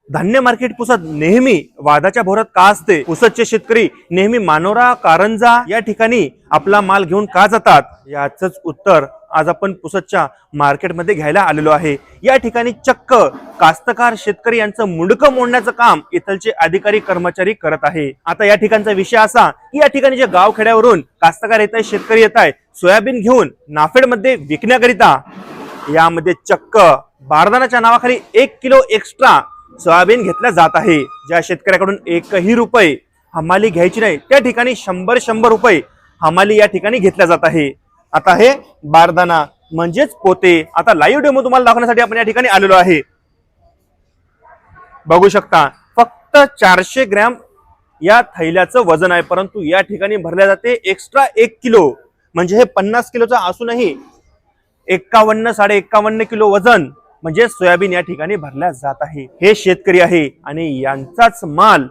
धान्य मार्केट पुसद नेहमी वादाच्या भोरात का असते? पुसदचे शेतकरी नेहमी मानोरा, कारंजा या ठिकाणी आपला माल घेऊन का जातात? याचंच उत्तर आज आपण पुसदच्या मार्केटमध्ये घ्यायला आलेलो आहे। या ठिकाणी चक्क कास्तकार शेतकरी यांचं मुंडकं मोडण्याचं काम इथलचे अधिकारी कर्मचारी करत आहे। आता या ठिकाणचा विषय असा की या ठिकाणी जे गावखेड्यावरून कास्तकार येत आहे, शेतकरी येत आहे सोयाबीन घेऊन नाफेडमध्ये विकण्याकरिता, यामध्ये चक्क बारदानाच्या नावाखाली 1 किलो एक्स्ट्रा सोयाबीन घेतला जात आहे। ज्या शेतकऱ्याकडून 1ही रुपये हमाली घ्यायची नाही त्या ठिकाणी 100 रुपये हमाली या ठिकाणी घेतल्या जात आहे। आता हे बारदाना म्हणजेच पोते आता लाईव्ह डेमो तुम्हाला दाखवण्यासाठी आपण या ठिकाणी आलेलो आहे। बघू शकता फक्त 400 ग्रॅम या थैल्याचं वजन आहे, परंतु या ठिकाणी भरल्या जाते एक्स्ट्रा 1 किलो, म्हणजे हे 50 किलोचा असूनही 51 51.5 किलो वजन म्हणजे सोयाबीन या ठिकाणी भरल्या जात आहे। हे शेतकरी आहे आणि यांचाच माल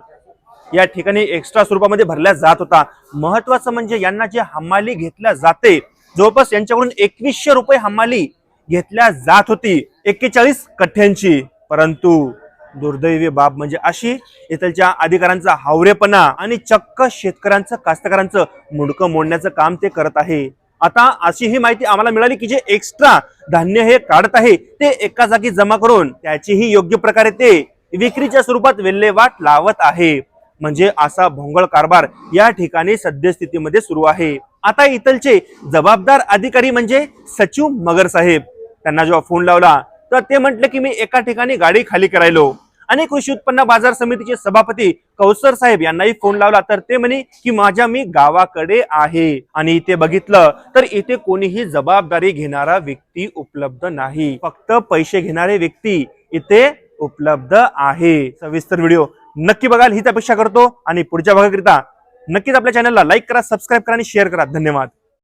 या ठिकाणी एक्स्ट्रा स्वरूपामध्ये भरल्या जात होता। महत्वाचं म्हणजे यांना जे हमाली घेतल्या जाते जवळपास यांच्याकडून 2100 रुपये हमाली घेतल्या जात होती 41 कठ्ठ्यांची, परंतु दुर्दैवी बाब म्हणजे अशी इथलच्या अधिकाऱ्यांचा हावरेपणा आणि चक्क शेतकऱ्यांचं, कास्तकारांचं मुंडकं मोडण्याचं काम ते करत आहे। आता अशी ही माहिती आम्हाला मिळाली की जे एक्स्ट्रा धान्य हे काढत आहे ते एका जागी जमा करून त्याचीही योग्य प्रकारे ते विक्रीच्या स्वरूपात विल्हेवाट लावत आहे। म्हणजे असा भोंगळ कारभार या ठिकाणी सद्यस्थितीमध्ये सुरू आहे। आता इथलचे जबाबदार अधिकारी म्हणजे सचिव मगर साहेब, त्यांना जेव्हा फोन लावला तर ते म्हटले की मी एका ठिकाणी गाडी खाली करायलो, आणि कृषी उत्पन्न बाजार समितीचे सभापती कौसर साहेब यांनाही फोन लावला तर ते म्हणे की मी गावाकडे आहे, आणि इथे बघितलं तर इथे कोणीही जबाबदारी घेणारा व्यक्ती उपलब्ध नाही, फक्त पैसे घेणारे व्यक्ती इथे उपलब्ध आहे। सविस्तर व्हिडिओ नक्की बघाल हीच अपेक्षा करतो, आणि पुढच्या भागाकरिता नक्कीच आपल्या चॅनलला लाईक करा, सबस्क्राईब करा आणि शेअर करा। धन्यवाद।